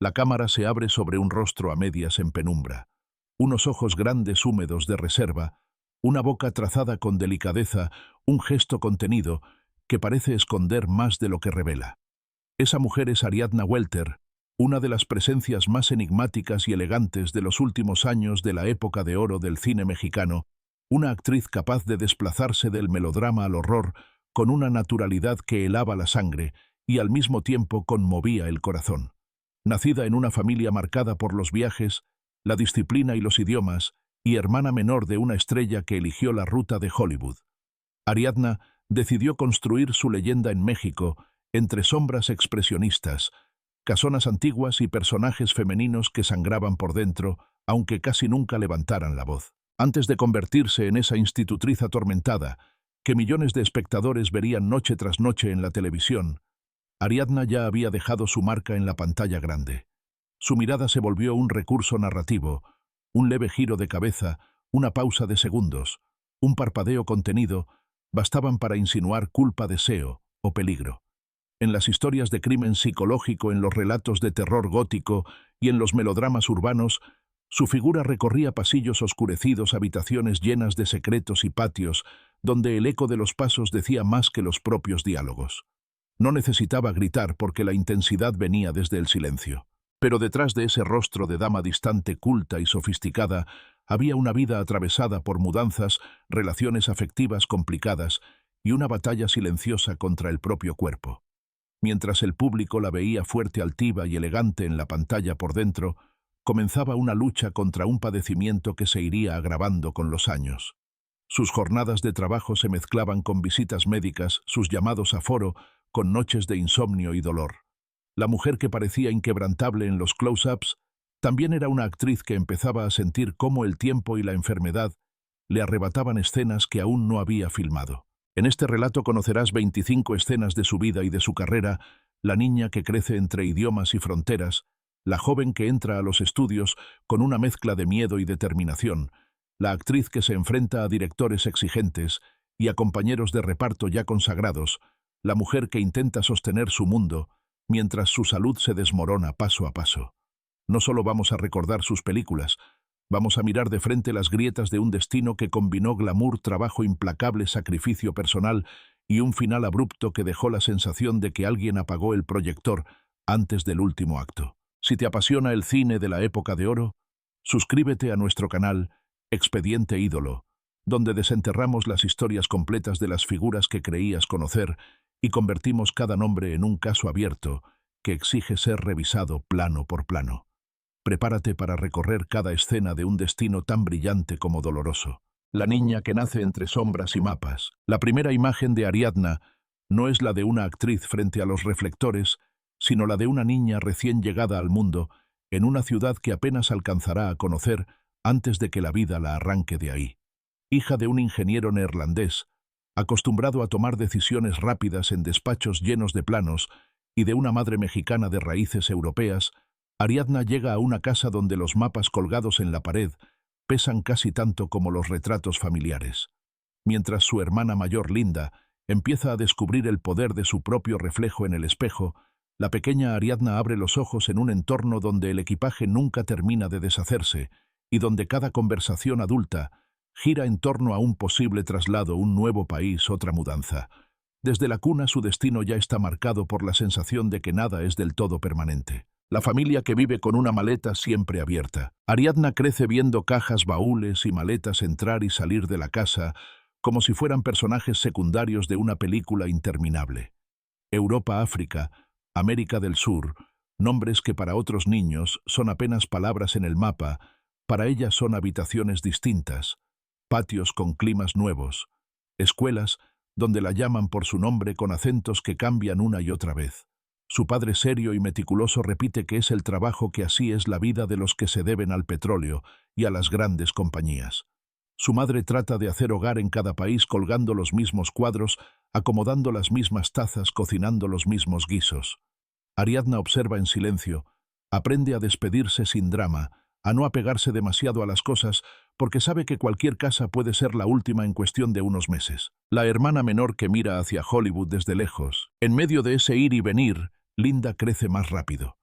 La cámara se abre sobre un rostro a medias en penumbra, unos ojos grandes húmedos de reserva, una boca trazada con delicadeza, un gesto contenido que parece esconder más de lo que revela. Esa mujer es Ariadna Welter, una de las presencias más enigmáticas y elegantes de los últimos años de la época de oro del cine mexicano, una actriz capaz de desplazarse del melodrama al horror con una naturalidad que helaba la sangre y al mismo tiempo conmovía el corazón. Nacida en una familia marcada por los viajes, la disciplina y los idiomas, y hermana menor de una estrella que eligió la ruta de Hollywood, Ariadna decidió construir su leyenda en México entre sombras expresionistas, casonas antiguas y personajes femeninos que sangraban por dentro, aunque casi nunca levantaran la voz. Antes de convertirse en esa institutriz atormentada, que millones de espectadores verían noche tras noche en la televisión, Ariadna ya había dejado su marca en la pantalla grande. Su mirada se volvió un recurso narrativo, un leve giro de cabeza, una pausa de segundos, un parpadeo contenido, bastaban para insinuar culpa, deseo o peligro. En las historias de crimen psicológico, en los relatos de terror gótico y en los melodramas urbanos, su figura recorría pasillos oscurecidos, habitaciones llenas de secretos y patios, donde el eco de los pasos decía más que los propios diálogos. No necesitaba gritar porque la intensidad venía desde el silencio. Pero detrás de ese rostro de dama distante, culta y sofisticada, había una vida atravesada por mudanzas, relaciones afectivas complicadas y una batalla silenciosa contra el propio cuerpo. Mientras el público la veía fuerte, altiva y elegante en la pantalla, por dentro, comenzaba una lucha contra un padecimiento que se iría agravando con los años. Sus jornadas de trabajo se mezclaban con visitas médicas, sus llamados a foro, con noches de insomnio y dolor. La mujer que parecía inquebrantable en los close-ups también era una actriz que empezaba a sentir cómo el tiempo y la enfermedad le arrebataban escenas que aún no había filmado. En este relato conocerás 25 escenas de su vida y de su carrera, la niña que crece entre idiomas y fronteras, la joven que entra a los estudios con una mezcla de miedo y determinación, la actriz que se enfrenta a directores exigentes y a compañeros de reparto ya consagrados, la mujer que intenta sostener su mundo mientras su salud se desmorona paso a paso. No solo vamos a recordar sus películas, vamos a mirar de frente las grietas de un destino que combinó glamour, trabajo implacable, sacrificio personal y un final abrupto que dejó la sensación de que alguien apagó el proyector antes del último acto. Si te apasiona el cine de la época de oro, suscríbete a nuestro canal Expediente Ídolo, donde desenterramos las historias completas de las figuras que creías conocer y convertimos cada nombre en un caso abierto que exige ser revisado plano por plano. Prepárate para recorrer cada escena de un destino tan brillante como doloroso. La niña que nace entre sombras y mapas. La primera imagen de Ariadna no es la de una actriz frente a los reflectores, sino la de una niña recién llegada al mundo, en una ciudad que apenas alcanzará a conocer antes de que la vida la arranque de ahí. Hija de un ingeniero neerlandés, acostumbrado a tomar decisiones rápidas en despachos llenos de planos, y de una madre mexicana de raíces europeas, Ariadna llega a una casa donde los mapas colgados en la pared pesan casi tanto como los retratos familiares. Mientras su hermana mayor, Linda, empieza a descubrir el poder de su propio reflejo en el espejo, la pequeña Ariadna abre los ojos en un entorno donde el equipaje nunca termina de deshacerse y donde cada conversación adulta gira en torno a un posible traslado, un nuevo país, otra mudanza. Desde la cuna su destino ya está marcado por la sensación de que nada es del todo permanente. La familia que vive con una maleta siempre abierta. Ariadna crece viendo cajas, baúles y maletas entrar y salir de la casa como si fueran personajes secundarios de una película interminable. Europa, África, América del Sur, nombres que para otros niños son apenas palabras en el mapa, para ella son habitaciones distintas, patios con climas nuevos, escuelas donde la llaman por su nombre con acentos que cambian una y otra vez. Su padre, serio y meticuloso, repite que es el trabajo, que así es la vida de los que se deben al petróleo y a las grandes compañías. Su madre trata de hacer hogar en cada país colgando los mismos cuadros, acomodando las mismas tazas, cocinando los mismos guisos. Ariadna observa en silencio, aprende a despedirse sin drama, a no apegarse demasiado a las cosas, porque sabe que cualquier casa puede ser la última en cuestión de unos meses. La hermana menor que mira hacia Hollywood desde lejos. En medio de ese ir y venir, Linda crece más rápido.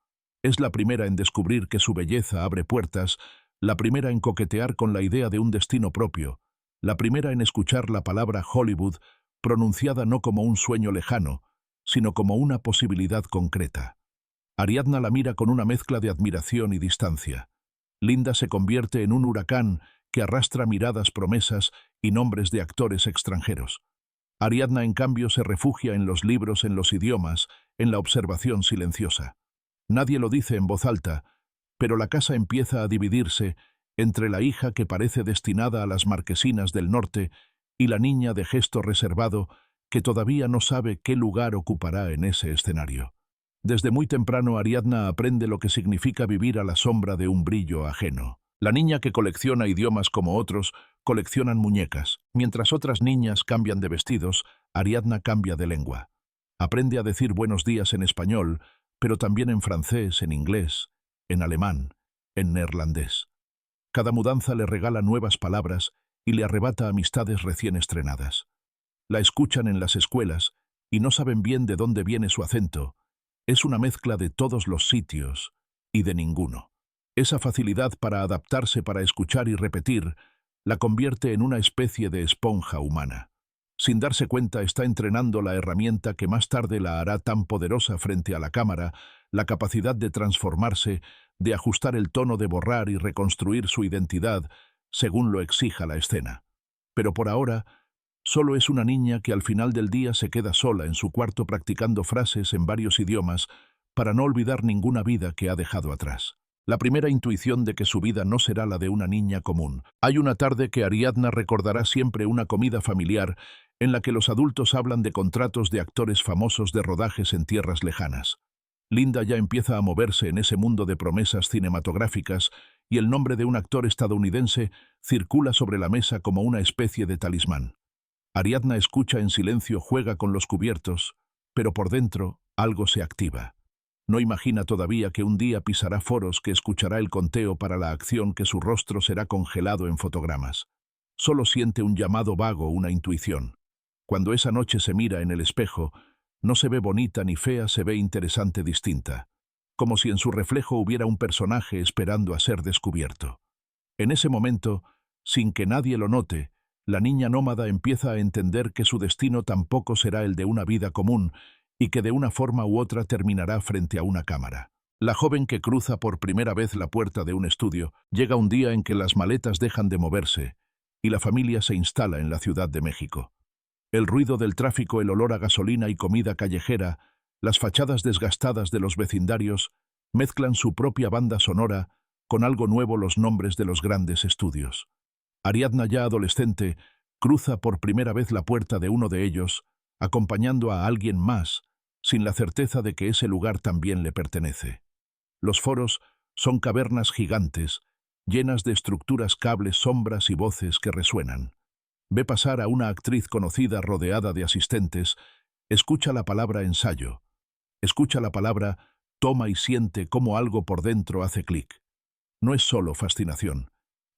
Es la primera en descubrir que su belleza abre puertas, la primera en coquetear con la idea de un destino propio, la primera en escuchar la palabra Hollywood pronunciada no como un sueño lejano, sino como una posibilidad concreta. Ariadna la mira con una mezcla de admiración y distancia. Linda se convierte en un huracán que arrastra miradas, promesas y nombres de actores extranjeros. Ariadna, en cambio, se refugia en los libros, en los idiomas, en la observación silenciosa. Nadie lo dice en voz alta, pero la casa empieza a dividirse entre la hija que parece destinada a las marquesinas del norte y la niña de gesto reservado que todavía no sabe qué lugar ocupará en ese escenario. Desde muy temprano Ariadna aprende lo que significa vivir a la sombra de un brillo ajeno. La niña que colecciona idiomas como otros, coleccionan muñecas. Mientras otras niñas cambian de vestidos, Ariadna cambia de lengua. Aprende a decir buenos días en español, pero también en francés, en inglés, en alemán, en neerlandés. Cada mudanza le regala nuevas palabras y le arrebata amistades recién estrenadas. La escuchan en las escuelas y no saben bien de dónde viene su acento. Es una mezcla de todos los sitios y de ninguno. Esa facilidad para adaptarse, para escuchar y repetir, la convierte en una especie de esponja humana. Sin darse cuenta, está entrenando la herramienta que más tarde la hará tan poderosa frente a la cámara, la capacidad de transformarse, de ajustar el tono, de borrar y reconstruir su identidad según lo exija la escena. Pero por ahora, solo es una niña que al final del día se queda sola en su cuarto practicando frases en varios idiomas para no olvidar ninguna vida que ha dejado atrás. La primera intuición de que su vida no será la de una niña común. Hay una tarde que Ariadna recordará siempre, una comida familiar en la que los adultos hablan de contratos de actores famosos, de rodajes en tierras lejanas. Linda ya empieza a moverse en ese mundo de promesas cinematográficas y el nombre de un actor estadounidense circula sobre la mesa como una especie de talismán. Ariadna escucha en silencio, juega con los cubiertos, pero por dentro algo se activa. No imagina todavía que un día pisará foros, que escuchará el conteo para la acción, que su rostro será congelado en fotogramas. Solo siente un llamado vago, una intuición. Cuando esa noche se mira en el espejo, no se ve bonita ni fea, se ve interesante, distinta. Como si en su reflejo hubiera un personaje esperando a ser descubierto. En ese momento, sin que nadie lo note, la niña nómada empieza a entender que su destino tampoco será el de una vida común y que de una forma u otra terminará frente a una cámara. La joven que cruza por primera vez la puerta de un estudio llega un día en que las maletas dejan de moverse y la familia se instala en la Ciudad de México. El ruido del tráfico, el olor a gasolina y comida callejera, las fachadas desgastadas de los vecindarios mezclan su propia banda sonora con algo nuevo, los nombres de los grandes estudios. Ariadna, ya adolescente, cruza por primera vez la puerta de uno de ellos, acompañando a alguien más, sin la certeza de que ese lugar también le pertenece. Los foros son cavernas gigantes, llenas de estructuras, cables, sombras y voces que resuenan. Ve pasar a una actriz conocida rodeada de asistentes, escucha la palabra ensayo, escucha la palabra toma y siente cómo algo por dentro hace clic. No es solo fascinación,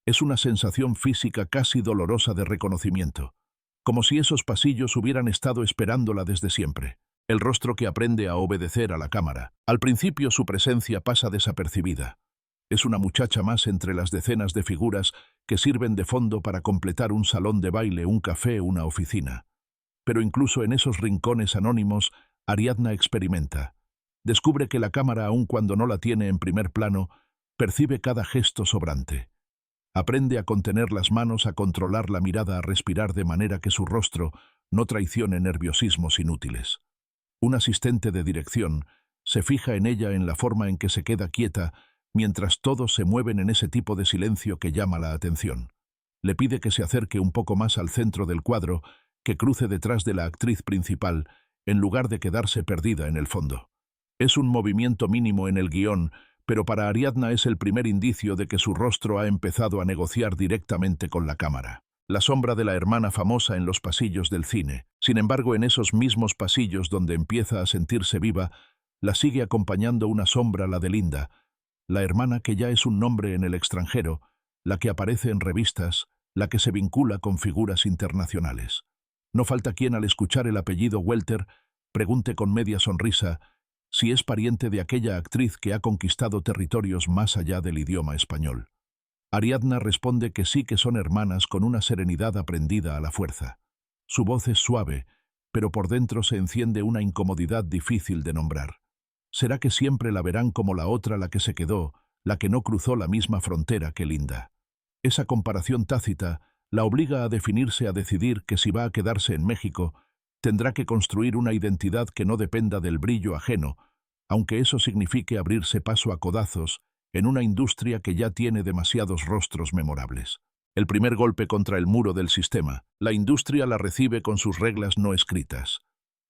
es una sensación física casi dolorosa de reconocimiento, como si esos pasillos hubieran estado esperándola desde siempre. El rostro que aprende a obedecer a la cámara. Al principio su presencia pasa desapercibida. Es una muchacha más entre las decenas de figuras que sirven de fondo para completar un salón de baile, un café, una oficina. Pero incluso en esos rincones anónimos, Ariadna experimenta. Descubre que la cámara, aun cuando no la tiene en primer plano, percibe cada gesto sobrante. Aprende a contener las manos, a controlar la mirada, a respirar de manera que su rostro no traicione nerviosismos inútiles. Un asistente de dirección se fija en ella, en la forma en que se queda quieta, mientras todos se mueven en ese tipo de silencio que llama la atención. Le pide que se acerque un poco más al centro del cuadro, que cruce detrás de la actriz principal, en lugar de quedarse perdida en el fondo. Es un movimiento mínimo en el guión, pero para Ariadna es el primer indicio de que su rostro ha empezado a negociar directamente con la cámara. La sombra de la hermana famosa en los pasillos del cine. Sin embargo, en esos mismos pasillos donde empieza a sentirse viva, la sigue acompañando una sombra, la de Linda, la hermana que ya es un nombre en el extranjero, la que aparece en revistas, la que se vincula con figuras internacionales. No falta quien, al escuchar el apellido Welter, pregunte con media sonrisa: si es pariente de aquella actriz que ha conquistado territorios más allá del idioma español. Ariadna responde que sí, que son hermanas, con una serenidad aprendida a la fuerza. Su voz es suave, pero por dentro se enciende una incomodidad difícil de nombrar. ¿Será que siempre la verán como la otra, la que se quedó, la que no cruzó la misma frontera que Linda? Esa comparación tácita la obliga a definirse, a decidir que si va a quedarse en México, tendrá que construir una identidad que no dependa del brillo ajeno, aunque eso signifique abrirse paso a codazos en una industria que ya tiene demasiados rostros memorables. El primer golpe contra el muro del sistema, la industria la recibe con sus reglas no escritas.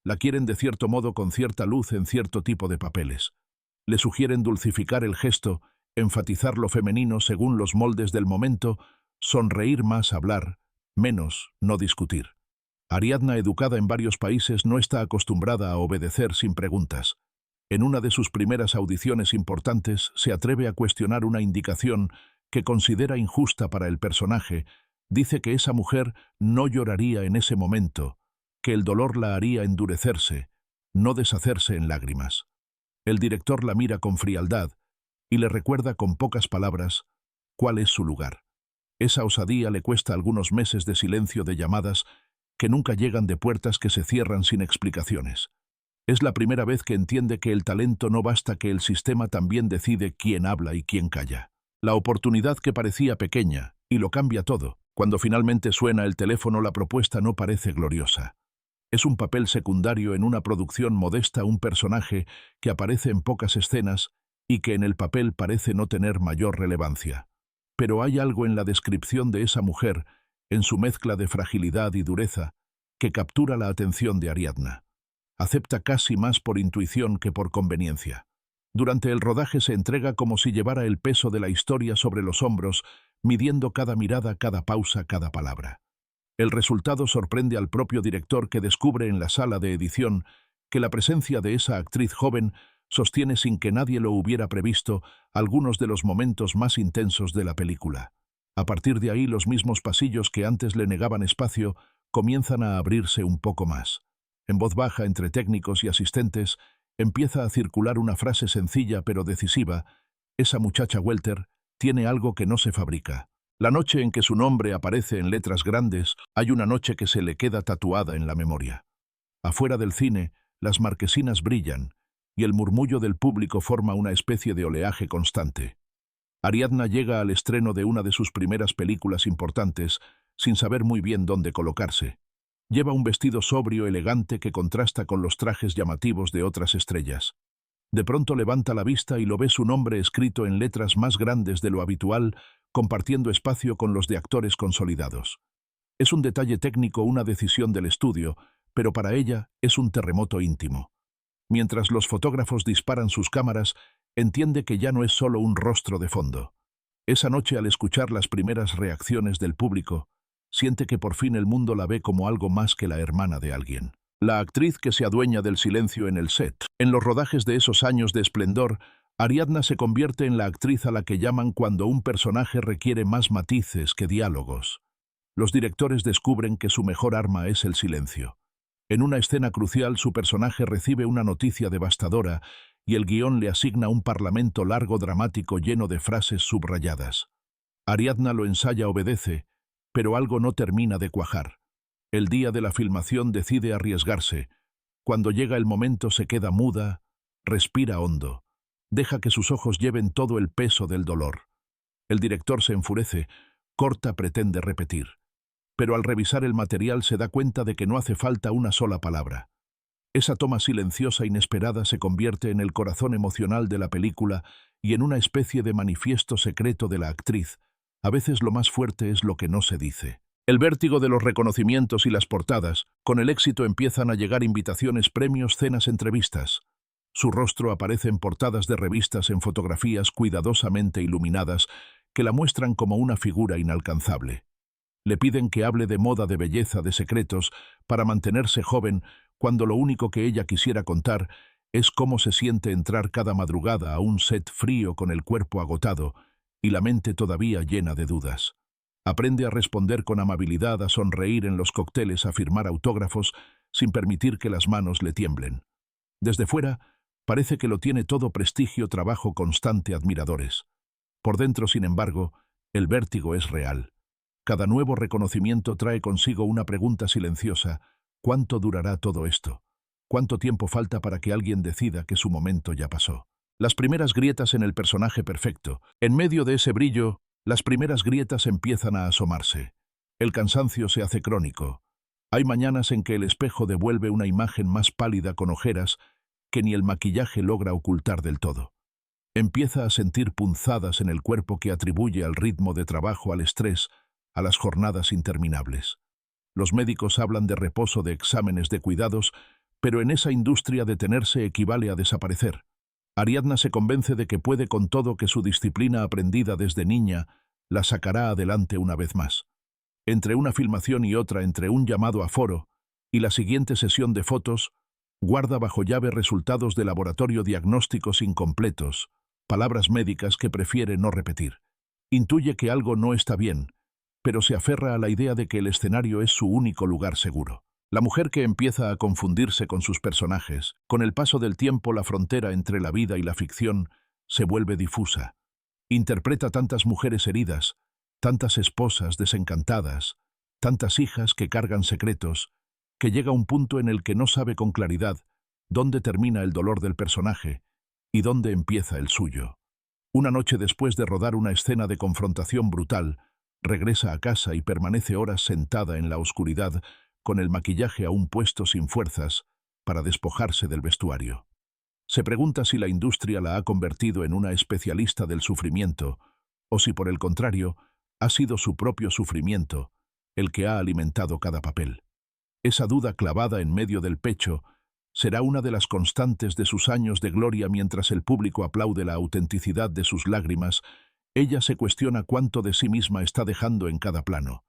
La quieren de cierto modo, con cierta luz en cierto tipo de papeles. Le sugieren dulcificar el gesto, enfatizar lo femenino según los moldes del momento, sonreír más, hablar menos, no discutir. Ariadna, educada en varios países, no está acostumbrada a obedecer sin preguntas. En una de sus primeras audiciones importantes, se atreve a cuestionar una indicación que considera injusta para el personaje. Dice que esa mujer no lloraría en ese momento, que el dolor la haría endurecerse, no deshacerse en lágrimas. El director la mira con frialdad y le recuerda con pocas palabras cuál es su lugar. Esa osadía le cuesta algunos meses de silencio, de llamadas que nunca llegan, de puertas que se cierran sin explicaciones. Es la primera vez que entiende que el talento no basta, que el sistema también decide quién habla y quién calla. La oportunidad que parecía pequeña, y lo cambia todo. Cuando finalmente suena el teléfono, la propuesta no parece gloriosa. Es un papel secundario en una producción modesta, un personaje que aparece en pocas escenas y que en el papel parece no tener mayor relevancia. Pero hay algo en la descripción de esa mujer, en su mezcla de fragilidad y dureza, que captura la atención de Ariadna. Acepta casi más por intuición que por conveniencia. Durante el rodaje se entrega como si llevara el peso de la historia sobre los hombros, midiendo cada mirada, cada pausa, cada palabra. El resultado sorprende al propio director, que descubre en la sala de edición que la presencia de esa actriz joven sostiene, sin que nadie lo hubiera previsto, algunos de los momentos más intensos de la película. A partir de ahí, los mismos pasillos que antes le negaban espacio comienzan a abrirse un poco más. En voz baja, entre técnicos y asistentes, empieza a circular una frase sencilla pero decisiva: esa muchacha Welter tiene algo que no se fabrica. La noche en que su nombre aparece en letras grandes, hay una noche que se le queda tatuada en la memoria. Afuera del cine, las marquesinas brillan, y el murmullo del público forma una especie de oleaje constante. Ariadna llega al estreno de una de sus primeras películas importantes, sin saber muy bien dónde colocarse. Lleva un vestido sobrio, elegante, que contrasta con los trajes llamativos de otras estrellas. De pronto levanta la vista y lo ve su nombre escrito en letras más grandes de lo habitual, compartiendo espacio con los de actores consolidados. Es un detalle técnico, una decisión del estudio, pero para ella es un terremoto íntimo. Mientras los fotógrafos disparan sus cámaras, entiende que ya no es solo un rostro de fondo. Esa noche, al escuchar las primeras reacciones del público, siente que por fin el mundo la ve como algo más que la hermana de alguien. La actriz que se adueña del silencio en el set. En los rodajes de esos años de esplendor, Ariadna se convierte en la actriz a la que llaman cuando un personaje requiere más matices que diálogos. Los directores descubren que su mejor arma es el silencio. En una escena crucial, su personaje recibe una noticia devastadora y el guión le asigna un parlamento largo, dramático, lleno de frases subrayadas. Ariadna lo ensaya, obedece, pero algo no termina de cuajar. El día de la filmación decide arriesgarse. Cuando llega el momento, se queda muda, respira hondo, deja que sus ojos lleven todo el peso del dolor. El director se enfurece, corta, pretende repetir. Pero al revisar el material se da cuenta de que no hace falta una sola palabra. Esa toma silenciosa, inesperada, se convierte en el corazón emocional de la película y en una especie de manifiesto secreto de la actriz. A veces lo más fuerte es lo que no se dice. El vértigo de los reconocimientos y las portadas. Con el éxito empiezan a llegar invitaciones, premios, cenas, entrevistas. Su rostro aparece en portadas de revistas, en fotografías cuidadosamente iluminadas que la muestran como una figura inalcanzable. Le piden que hable de moda, de belleza, de secretos, para mantenerse joven, cuando lo único que ella quisiera contar es cómo se siente entrar cada madrugada a un set frío, con el cuerpo agotado y la mente todavía llena de dudas. Aprende a responder con amabilidad, a sonreír en los cócteles, a firmar autógrafos sin permitir que las manos le tiemblen. Desde fuera, Parece que lo tiene todo: prestigio, trabajo constante, admiradores. Por dentro, sin embargo, el vértigo es real. Cada nuevo reconocimiento trae consigo una pregunta silenciosa: ¿cuánto durará todo esto? ¿Cuánto tiempo falta para que alguien decida que su momento ya pasó? Las primeras grietas en el personaje perfecto. En medio de ese brillo, las primeras grietas empiezan a asomarse. El cansancio se hace crónico. Hay mañanas en que el espejo devuelve una imagen más pálida, con ojeras que ni el maquillaje logra ocultar del todo. Empieza a sentir punzadas en el cuerpo que atribuye al ritmo de trabajo, al estrés, a las jornadas interminables. Los médicos hablan de reposo, de exámenes, de cuidados, pero en esa industria detenerse equivale a desaparecer. Ariadna se convence de que puede con todo, que su disciplina aprendida desde niña la sacará adelante una vez más. Entre una filmación y otra, entre un llamado a foro y la siguiente sesión de fotos, guarda bajo llave resultados de laboratorio, diagnósticos incompletos, palabras médicas que prefiere no repetir. Intuye que algo no está bien, pero se aferra a la idea de que el escenario es su único lugar seguro. La mujer que empieza a confundirse con sus personajes. Con el paso del tiempo, la frontera entre la vida y la ficción se vuelve difusa. Interpreta tantas mujeres heridas, tantas esposas desencantadas, tantas hijas que cargan secretos, que llega un punto en el que no sabe con claridad dónde termina el dolor del personaje y dónde empieza el suyo. Una noche, después de rodar una escena de confrontación brutal, regresa a casa y permanece horas sentada en la oscuridad, con el maquillaje aún puesto, sin fuerzas para despojarse del vestuario. Se pregunta si la industria la ha convertido en una especialista del sufrimiento, o si, por el contrario, ha sido su propio sufrimiento el que ha alimentado cada papel. Esa duda clavada en medio del pecho será una de las constantes de sus años de gloria. Mientras el público aplaude la autenticidad de sus lágrimas, ella se cuestiona cuánto de sí misma está dejando en cada plano,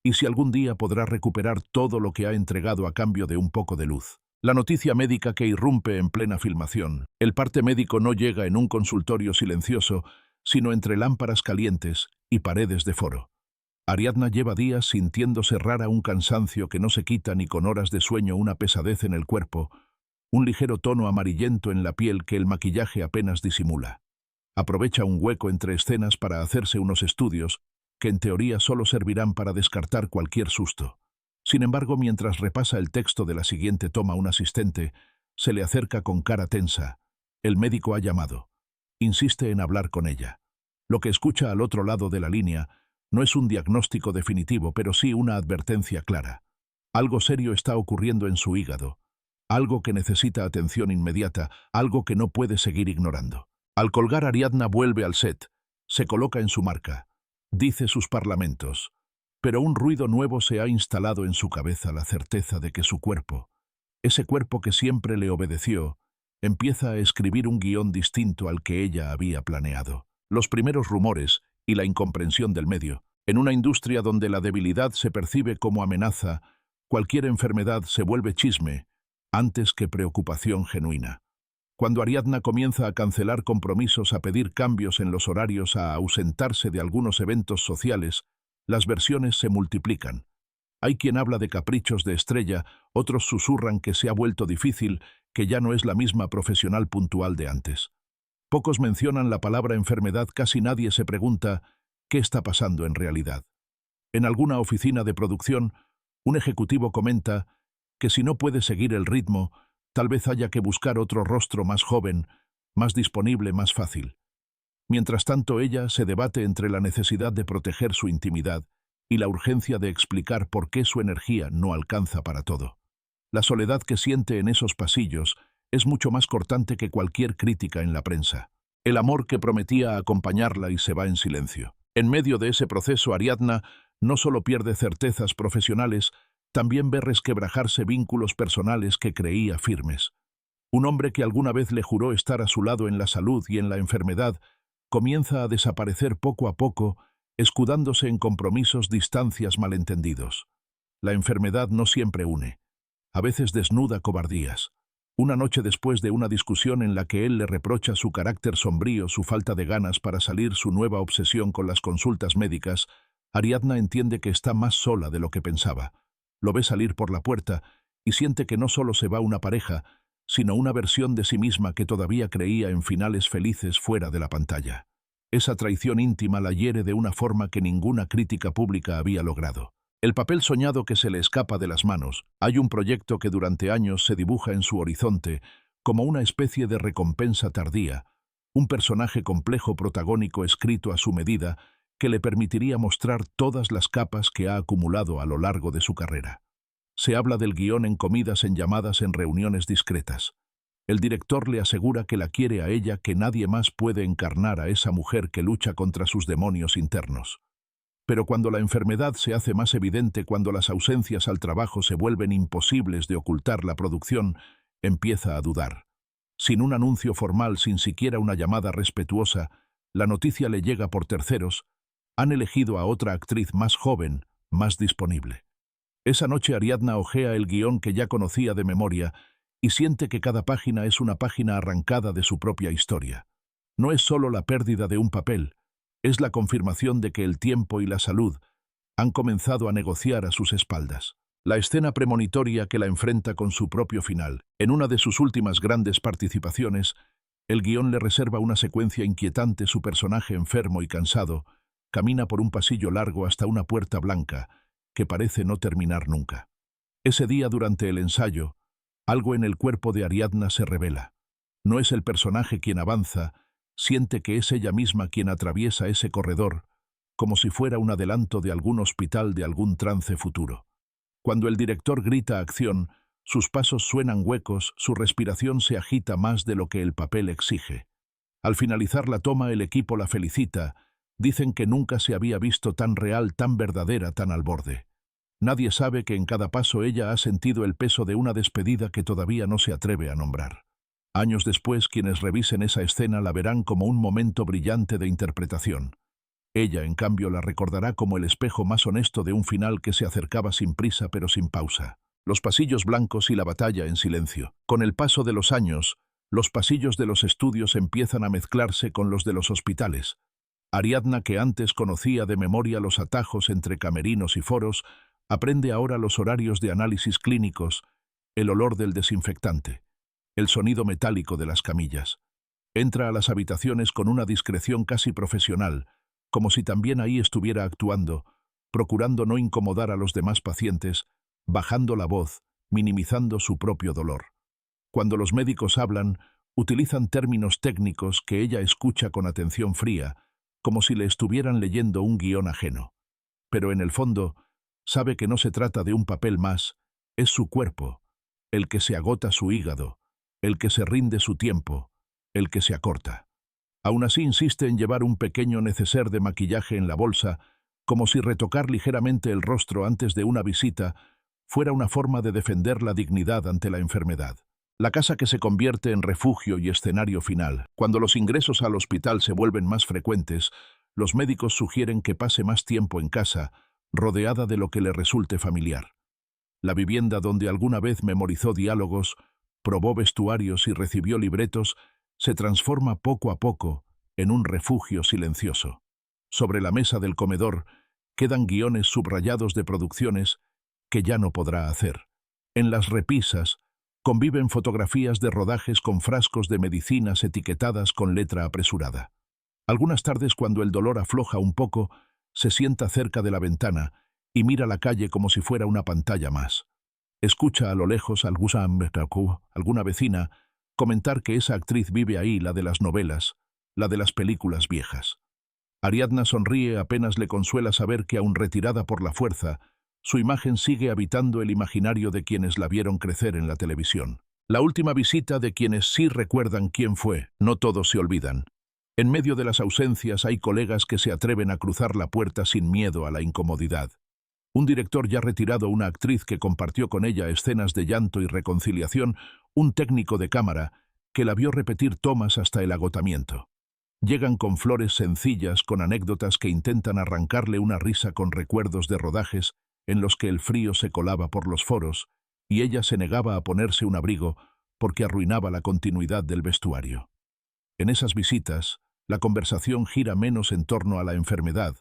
y si algún día podrá recuperar todo lo que ha entregado a cambio de un poco de luz. La noticia médica que irrumpe en plena filmación. El parte médico no llega en un consultorio silencioso, sino entre lámparas calientes y paredes de foro. Ariadna lleva días sintiéndose rara, un cansancio que no se quita ni con horas de sueño, una pesadez en el cuerpo, un ligero tono amarillento en la piel que el maquillaje apenas disimula. Aprovecha un hueco entre escenas para hacerse unos estudios que en teoría solo servirán para descartar cualquier susto. Sin embargo, mientras repasa el texto de la siguiente toma, un asistente se le acerca con cara tensa. El médico ha llamado. Insiste en hablar con ella. Lo que escucha al otro lado de la línea no es un diagnóstico definitivo, pero sí una advertencia clara. Algo serio está ocurriendo en su hígado. Algo que necesita atención inmediata, algo que no puede seguir ignorando. Al colgar, Ariadna vuelve al set, se coloca en su marca, dice sus parlamentos, pero un ruido nuevo se ha instalado en su cabeza: la certeza de que su cuerpo, ese cuerpo que siempre le obedeció, empieza a escribir un guión distinto al que ella había planeado. Los primeros rumores y la incomprensión del medio. En una industria donde la debilidad se percibe como amenaza, cualquier enfermedad se vuelve chisme antes que preocupación genuina. Cuando Ariadna comienza a cancelar compromisos, a pedir cambios en los horarios, a ausentarse de algunos eventos sociales, las versiones se multiplican. Hay quien habla de caprichos de estrella, otros susurran que se ha vuelto difícil, que ya no es la misma profesional puntual de antes. Pocos mencionan la palabra enfermedad, casi nadie se pregunta qué está pasando en realidad. En alguna oficina de producción, un ejecutivo comenta que si no puede seguir el ritmo, tal vez haya que buscar otro rostro más joven, más disponible, más fácil. Mientras tanto, ella se debate entre la necesidad de proteger su intimidad y la urgencia de explicar por qué su energía no alcanza para todo. La soledad que siente en esos pasillos es mucho más cortante que cualquier crítica en la prensa. El amor que prometía acompañarla y se va en silencio. En medio de ese proceso, Ariadna no solo pierde certezas profesionales, también ve resquebrajarse vínculos personales que creía firmes. Un hombre que alguna vez le juró estar a su lado en la salud y en la enfermedad comienza a desaparecer poco a poco, escudándose en compromisos, distancias, malentendidos. La enfermedad no siempre une. A veces desnuda cobardías. Una noche, después de una discusión en la que él le reprocha su carácter sombrío, su falta de ganas para salir, su nueva obsesión con las consultas médicas, Ariadna entiende que está más sola de lo que pensaba. Lo ve salir por la puerta y siente que no solo se va una pareja, sino una versión de sí misma que todavía creía en finales felices fuera de la pantalla. Esa traición íntima la hiere de una forma que ninguna crítica pública había logrado. El papel soñado que se le escapa de las manos. Hay un proyecto que durante años se dibuja en su horizonte como una especie de recompensa tardía, un personaje complejo protagónico escrito a su medida que le permitiría mostrar todas las capas que ha acumulado a lo largo de su carrera. Se habla del guión en comidas, en llamadas, en reuniones discretas. El director le asegura que la quiere a ella, que nadie más puede encarnar a esa mujer que lucha contra sus demonios internos. Pero cuando la enfermedad se hace más evidente, cuando las ausencias al trabajo se vuelven imposibles de ocultar, la producción empieza a dudar. Sin un anuncio formal, sin siquiera una llamada respetuosa, la noticia le llega por terceros: han elegido a otra actriz más joven, más disponible. Esa noche Ariadna hojea el guión que ya conocía de memoria y siente que cada página es una página arrancada de su propia historia. No es solo la pérdida de un papel, es la confirmación de que el tiempo y la salud han comenzado a negociar a sus espaldas. La escena premonitoria que la enfrenta con su propio final. En una de sus últimas grandes participaciones, el guión le reserva una secuencia inquietante. Su personaje, enfermo y cansado, camina por un pasillo largo hasta una puerta blanca que parece no terminar nunca. Ese día, durante el ensayo, algo en el cuerpo de Ariadna se revela. No es el personaje quien avanza, siente que es ella misma quien atraviesa ese corredor, como si fuera un adelanto de algún hospital, de algún trance futuro. Cuando el director grita acción, sus pasos suenan huecos, su respiración se agita más de lo que el papel exige. Al finalizar la toma, el equipo la felicita. Dicen que nunca se había visto tan real, tan verdadera, tan al borde. Nadie sabe que en cada paso ella ha sentido el peso de una despedida que todavía no se atreve a nombrar. Años después, quienes revisen esa escena la verán como un momento brillante de interpretación. Ella, en cambio, la recordará como el espejo más honesto de un final que se acercaba sin prisa pero sin pausa. Los pasillos blancos y la batalla en silencio. Con el paso de los años, los pasillos de los estudios empiezan a mezclarse con los de los hospitales. Ariadna, que antes conocía de memoria los atajos entre camerinos y foros, aprende ahora los horarios de análisis clínicos, el olor del desinfectante, el sonido metálico de las camillas. Entra a las habitaciones con una discreción casi profesional, como si también ahí estuviera actuando, procurando no incomodar a los demás pacientes, bajando la voz, minimizando su propio dolor. Cuando los médicos hablan, utilizan términos técnicos que ella escucha con atención fría, como si le estuvieran leyendo un guión ajeno. Pero en el fondo, sabe que no se trata de un papel más, es su cuerpo, el que se agota, su hígado, el que se rinde su tiempo, el que se acorta. Aún así insiste en llevar un pequeño neceser de maquillaje en la bolsa, como si retocar ligeramente el rostro antes de una visita fuera una forma de defender la dignidad ante la enfermedad. La casa que se convierte en refugio y escenario final. Cuando los ingresos al hospital se vuelven más frecuentes, los médicos sugieren que pase más tiempo en casa, rodeada de lo que le resulte familiar. La vivienda donde alguna vez memorizó diálogos, probó vestuarios y recibió libretos, se transforma poco a poco en un refugio silencioso. Sobre la mesa del comedor quedan guiones subrayados de producciones que ya no podrá hacer. En las repisas conviven fotografías de rodajes con frascos de medicinas etiquetadas con letra apresurada. Algunas tardes, cuando el dolor afloja un poco, se sienta cerca de la ventana y mira la calle como si fuera una pantalla más. Escucha a lo lejos alguna vecina comentar que esa actriz vive ahí, la de las novelas, la de las películas viejas. Ariadna sonríe, apenas le consuela saber que, aun retirada por la fuerza, su imagen sigue habitando el imaginario de quienes la vieron crecer en la televisión. La última visita de quienes sí recuerdan quién fue, no todos se olvidan. En medio de las ausencias hay colegas que se atreven a cruzar la puerta sin miedo a la incomodidad. Un director ya retirado, una actriz que compartió con ella escenas de llanto y reconciliación, un técnico de cámara que la vio repetir tomas hasta el agotamiento. Llegan con flores sencillas, con anécdotas que intentan arrancarle una risa, con recuerdos de rodajes en los que el frío se colaba por los foros y ella se negaba a ponerse un abrigo porque arruinaba la continuidad del vestuario. En esas visitas, la conversación gira menos en torno a la enfermedad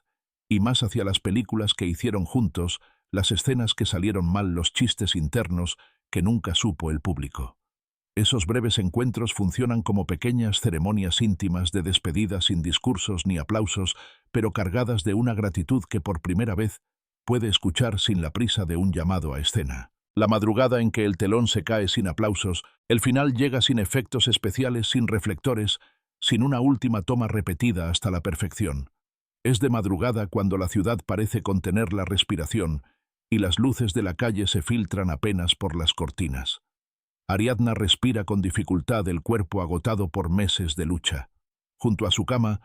y más hacia las películas que hicieron juntos, las escenas que salieron mal, los chistes internos que nunca supo el público. Esos breves encuentros funcionan como pequeñas ceremonias íntimas de despedida sin discursos ni aplausos, pero cargadas de una gratitud que por primera vez puede escuchar sin la prisa de un llamado a escena. La madrugada en que el telón se cae sin aplausos, el final llega sin efectos especiales, sin reflectores, sin una última toma repetida hasta la perfección. Es de madrugada cuando la ciudad parece contener la respiración y las luces de la calle se filtran apenas por las cortinas. Ariadna respira con dificultad, el cuerpo agotado por meses de lucha. Junto a su cama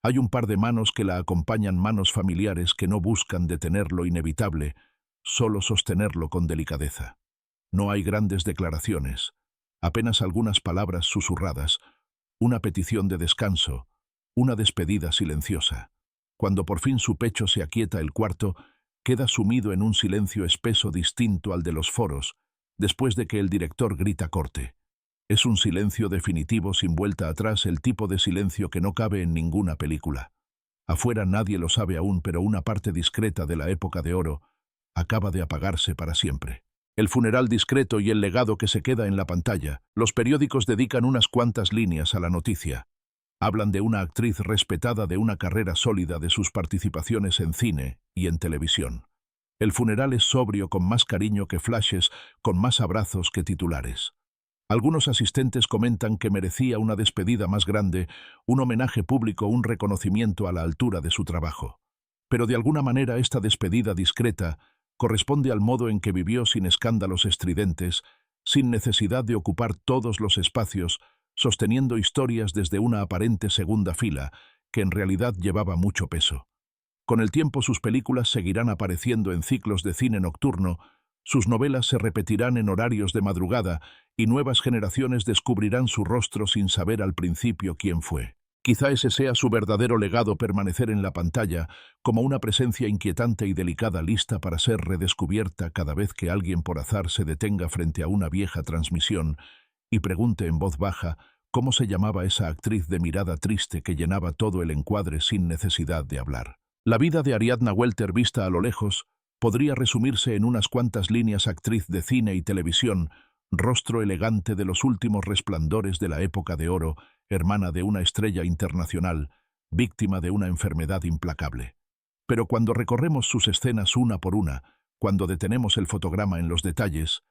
hay un par de manos que la acompañan, manos familiares que no buscan detener lo inevitable, solo sostenerlo con delicadeza. No hay grandes declaraciones, apenas algunas palabras susurradas, una petición de descanso, una despedida silenciosa. Cuando por fin su pecho se aquieta, el cuarto queda sumido en un silencio espeso distinto al de los foros, después de que el director grita corte. Es un silencio definitivo sin vuelta atrás, el tipo de silencio que no cabe en ninguna película. Afuera nadie lo sabe aún, pero una parte discreta de la época de oro acaba de apagarse para siempre. El funeral discreto y el legado que se queda en la pantalla. Los periódicos dedican unas cuantas líneas a la noticia. Hablan de una actriz respetada, de una carrera sólida, de sus participaciones en cine y en televisión. El funeral es sobrio, con más cariño que flashes, con más abrazos que titulares. Algunos asistentes comentan que merecía una despedida más grande, un homenaje público, un reconocimiento a la altura de su trabajo. Pero de alguna manera esta despedida discreta corresponde al modo en que vivió, sin escándalos estridentes, sin necesidad de ocupar todos los espacios, sosteniendo historias desde una aparente segunda fila, que en realidad llevaba mucho peso. Con el tiempo sus películas seguirán apareciendo en ciclos de cine nocturno, sus novelas se repetirán en horarios de madrugada y nuevas generaciones descubrirán su rostro sin saber al principio quién fue. Quizá ese sea su verdadero legado, permanecer en la pantalla como una presencia inquietante y delicada, lista para ser redescubierta cada vez que alguien por azar se detenga frente a una vieja transmisión y pregunte en voz baja cómo se llamaba esa actriz de mirada triste que llenaba todo el encuadre sin necesidad de hablar. La vida de Ariadna Welter vista a lo lejos podría resumirse en unas cuantas líneas: actriz de cine y televisión, rostro elegante de los últimos resplandores de la época de oro, hermana de una estrella internacional, víctima de una enfermedad implacable. Pero cuando recorremos sus escenas una por una, cuando detenemos el fotograma en los detalles,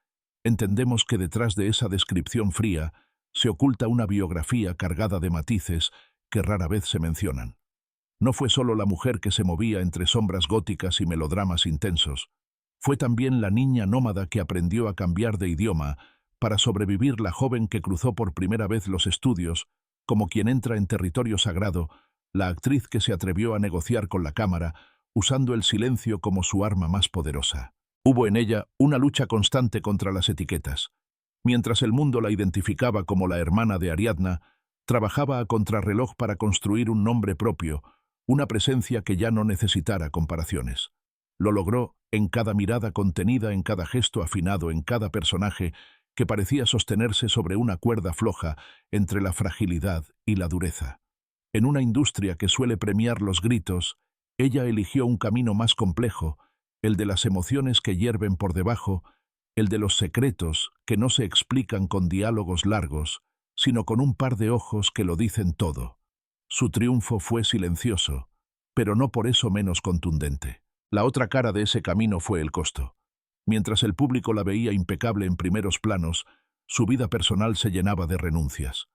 entendemos que detrás de esa descripción fría se oculta una biografía cargada de matices que rara vez se mencionan. No fue solo la mujer que se movía entre sombras góticas y melodramas intensos. Fue también la niña nómada que aprendió a cambiar de idioma para sobrevivir, la joven que cruzó por primera vez los estudios, como quien entra en territorio sagrado, la actriz que se atrevió a negociar con la cámara, usando el silencio como su arma más poderosa. Hubo en ella una lucha constante contra las etiquetas. Mientras el mundo la identificaba como la hermana de Ariadna, trabajaba a contrarreloj para construir un nombre propio, una presencia que ya no necesitara comparaciones. Lo logró en cada mirada contenida, en cada gesto afinado, en cada personaje que parecía sostenerse sobre una cuerda floja entre la fragilidad y la dureza. En una industria que suele premiar los gritos, ella eligió un camino más complejo, el de las emociones que hierven por debajo, el de los secretos que no se explican con diálogos largos, sino con un par de ojos que lo dicen todo. Su triunfo fue silencioso, pero no por eso menos contundente. La otra cara de ese camino fue el costo. Mientras el público la veía impecable en primeros planos, su vida personal se llenaba de renuncias.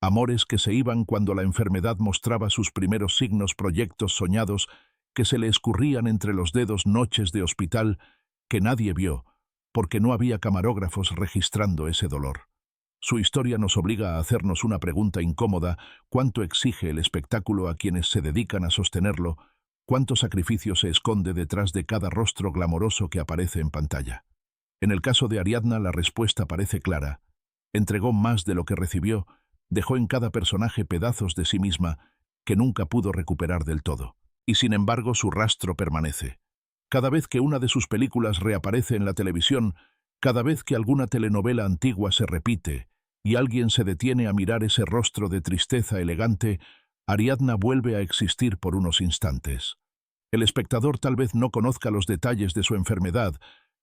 Amores que se iban cuando la enfermedad mostraba sus primeros signos, proyectos soñados que se le escurrían entre los dedos, noches de hospital que nadie vio, porque no había camarógrafos registrando ese dolor. Su historia nos obliga a hacernos una pregunta incómoda: ¿cuánto exige el espectáculo a quienes se dedican a sostenerlo? ¿Cuánto sacrificio se esconde detrás de cada rostro glamoroso que aparece en pantalla? En el caso de Ariadna, la respuesta parece clara. Entregó más de lo que recibió, dejó en cada personaje pedazos de sí misma que nunca pudo recuperar del todo. Y sin embargo, su rastro permanece. Cada vez que una de sus películas reaparece en la televisión, cada vez que alguna telenovela antigua se repite y alguien se detiene a mirar ese rostro de tristeza elegante, Ariadna vuelve a existir por unos instantes. El espectador tal vez no conozca los detalles de su enfermedad,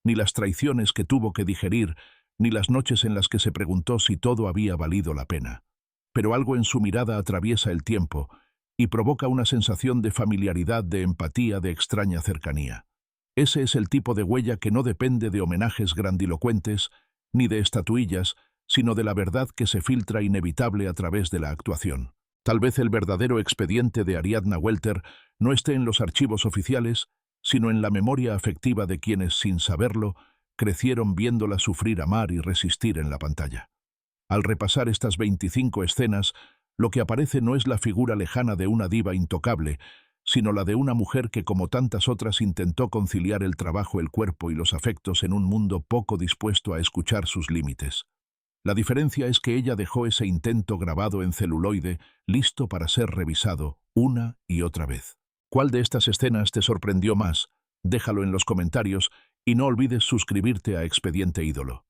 ni las traiciones que tuvo que digerir, ni las noches en las que se preguntó si todo había valido la pena. Pero algo en su mirada atraviesa el tiempo y provoca una sensación de familiaridad, de empatía, de extraña cercanía. Ese es el tipo de huella que no depende de homenajes grandilocuentes ni de estatuillas, sino de la verdad que se filtra inevitable a través de la actuación. Tal vez el verdadero expediente de Ariadna Welter no esté en los archivos oficiales, sino en la memoria afectiva de quienes, sin saberlo, crecieron viéndola sufrir, amar y resistir en la pantalla. Al repasar estas 25 escenas, lo que aparece no es la figura lejana de una diva intocable, sino la de una mujer que, como tantas otras, intentó conciliar el trabajo, el cuerpo y los afectos en un mundo poco dispuesto a escuchar sus límites. La diferencia es que ella dejó ese intento grabado en celuloide, listo para ser revisado una y otra vez. ¿Cuál de estas escenas te sorprendió más? Déjalo en los comentarios y no olvides suscribirte a Expediente Ídolo.